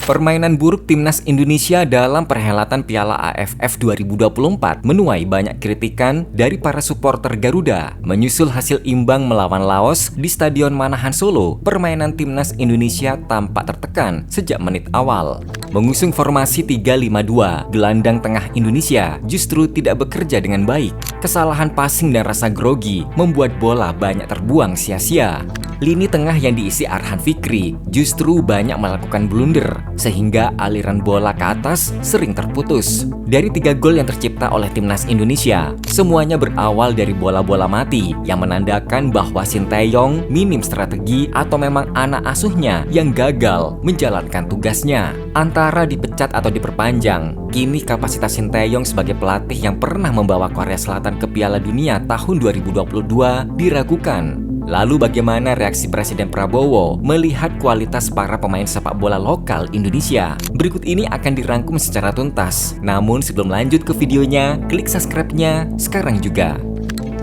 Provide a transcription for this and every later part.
Permainan buruk timnas Indonesia dalam perhelatan Piala AFF 2024 menuai banyak kritikan dari para supporter Garuda. Menyusul hasil imbang melawan Laos di Stadion Manahan Solo, permainan timnas Indonesia tampak tertekan sejak menit awal. Mengusung formasi 3-5-2, gelandang tengah Indonesia justru tidak bekerja dengan baik. Kesalahan passing dan rasa grogi membuat bola banyak terbuang sia-sia. Lini tengah yang diisi Arhan Fikri justru banyak melakukan blunder, sehingga aliran bola ke atas sering terputus. Dari 3 gol yang tercipta oleh timnas Indonesia, semuanya berawal dari bola-bola mati yang menandakan bahwa Sinteyong minim strategi atau memang anak asuhnya yang gagal menjalankan tugasnya. Antara dipecat atau diperpanjang, kini kapasitas Sinteyong sebagai pelatih yang pernah membawa Korea Selatan ke Piala Dunia tahun 2022 diragukan. Lalu bagaimana reaksi Presiden Prabowo melihat kualitas para pemain sepak bola lokal Indonesia? Berikut ini akan dirangkum secara tuntas. Namun sebelum lanjut ke videonya, klik subscribe-nya sekarang juga.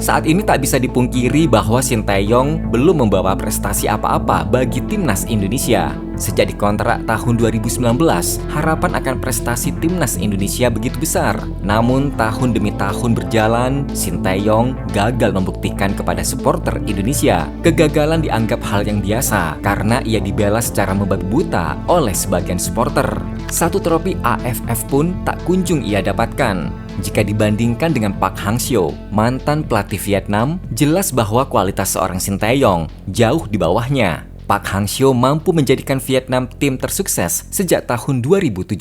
Saat ini tak bisa dipungkiri bahwa Sinteyong belum membawa prestasi apa-apa bagi timnas Indonesia. Sejak dikontrak tahun 2019, harapan akan prestasi timnas Indonesia begitu besar. Namun tahun demi tahun berjalan, Sinteyong gagal membuktikan kepada supporter Indonesia. Kegagalan dianggap hal yang biasa karena ia dibela secara membabi buta oleh sebagian supporter. Satu trofi AFF pun tak kunjung ia dapatkan. Jika dibandingkan dengan Park Hang-seo, mantan pelatih Vietnam, jelas bahwa kualitas seorang Sinteyong jauh di bawahnya. Park Hang-seo mampu menjadikan Vietnam tim tersukses sejak tahun 2017.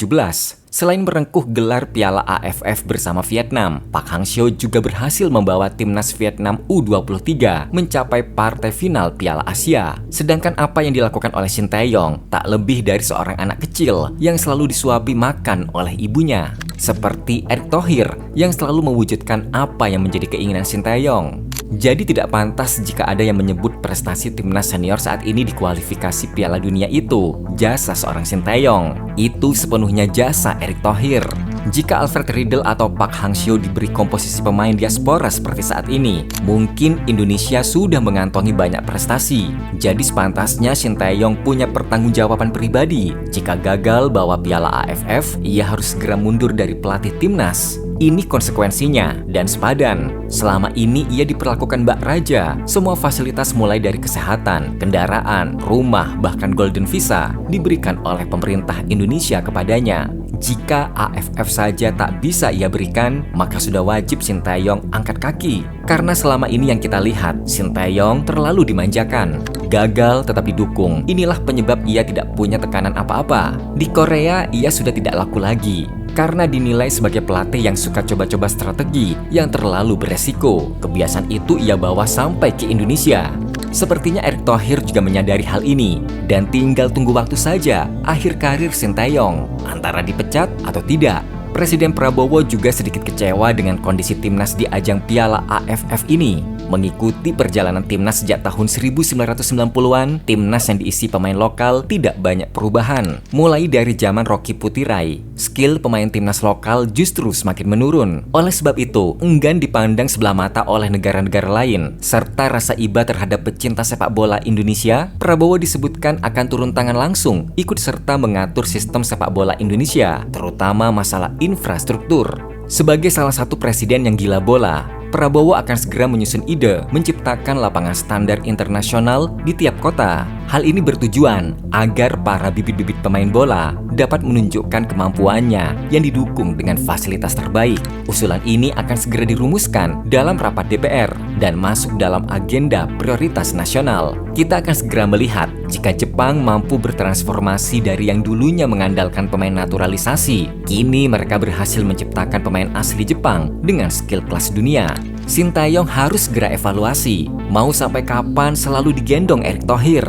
Selain merengkuh gelar Piala AFF bersama Vietnam, Park Hang-seo juga berhasil membawa timnas Vietnam U23 mencapai partai final Piala Asia. Sedangkan apa yang dilakukan oleh Sinteyong tak lebih dari seorang anak kecil yang selalu disuapi makan oleh ibunya. Seperti Erick Thohir yang selalu mewujudkan apa yang menjadi keinginan Sinteyong. Jadi tidak pantas jika ada yang menyebut prestasi timnas senior saat ini di kualifikasi Piala Dunia itu jasa seorang Sinteyong. Itu sepenuhnya jasa Erick Thohir. Jika Alfred Riedel atau Park Hang-seo diberi komposisi pemain diaspora seperti saat ini, mungkin Indonesia sudah mengantongi banyak prestasi. Jadi sepantasnya Sinteyong punya pertanggungjawaban pribadi. Jika gagal bawa Piala AFF, ia harus segera mundur dari pelatih timnas. Ini konsekuensinya, dan sepadan. Selama ini ia diperlakukan bak raja. Semua fasilitas mulai dari kesehatan, kendaraan, rumah, bahkan golden visa diberikan oleh pemerintah Indonesia kepadanya. Jika AFF saja tak bisa ia berikan, maka sudah wajib Sinteyong angkat kaki. Karena selama ini yang kita lihat, Sinteyong terlalu dimanjakan. Gagal tetap didukung. Inilah penyebab ia tidak punya tekanan apa-apa. Di Korea, ia sudah tidak laku lagi. Karena dinilai sebagai pelatih yang suka coba-coba strategi yang terlalu beresiko. Kebiasaan itu ia bawa sampai ke Indonesia. Sepertinya Erick Thohir juga menyadari hal ini dan tinggal tunggu waktu saja akhir karir Sinteyong, antara dipecat atau tidak. Presiden Prabowo juga sedikit kecewa dengan kondisi timnas di ajang Piala AFF ini. Mengikuti perjalanan timnas sejak tahun 1990-an, timnas yang diisi pemain lokal tidak banyak perubahan. Mulai dari zaman Rocky Putirai, skill pemain timnas lokal justru semakin menurun. Oleh sebab itu, enggan dipandang sebelah mata oleh negara-negara lain, serta rasa iba terhadap pecinta sepak bola Indonesia, Prabowo disebutkan akan turun tangan langsung ikut serta mengatur sistem sepak bola Indonesia, terutama masalah infrastruktur. Sebagai salah satu presiden yang gila bola, Prabowo akan segera menyusun ide menciptakan lapangan standar internasional di tiap kota. Hal ini bertujuan agar para bibit-bibit pemain bola dapat menunjukkan kemampuannya yang didukung dengan fasilitas terbaik. Usulan ini akan segera dirumuskan dalam rapat DPR dan masuk dalam agenda prioritas nasional. Kita akan segera melihat jika Jepang mampu bertransformasi dari yang dulunya mengandalkan pemain naturalisasi, kini mereka berhasil menciptakan pemain asli Jepang dengan skill kelas dunia. Sinteyong harus segera evaluasi, mau sampai kapan selalu digendong Erick Thohir.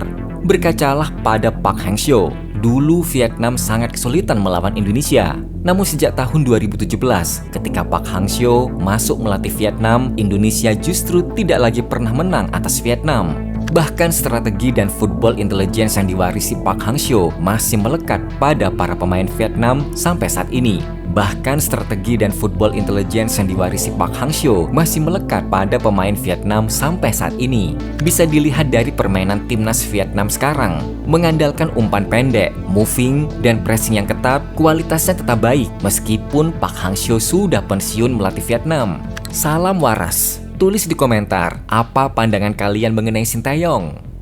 Berkacalah pada Park Hang-seo. Dulu Vietnam sangat kesulitan melawan Indonesia. Namun sejak tahun 2017, ketika Park Hang-seo masuk melatih Vietnam, Indonesia justru tidak lagi pernah menang atas Vietnam. Bahkan strategi dan football intelligence yang diwarisi Park Hang-seo masih melekat pada para pemain Vietnam sampai saat ini. Bahkan strategi dan football intelligence yang diwarisi Park Hang-seo masih melekat pada pemain Vietnam sampai saat ini. Bisa dilihat dari permainan timnas Vietnam sekarang. Mengandalkan umpan pendek, moving, dan pressing yang ketat, kualitasnya tetap baik meskipun Park Hang-seo sudah pensiun melatih Vietnam. Salam waras. Tulis di komentar, apa pandangan kalian mengenai Sinteyong?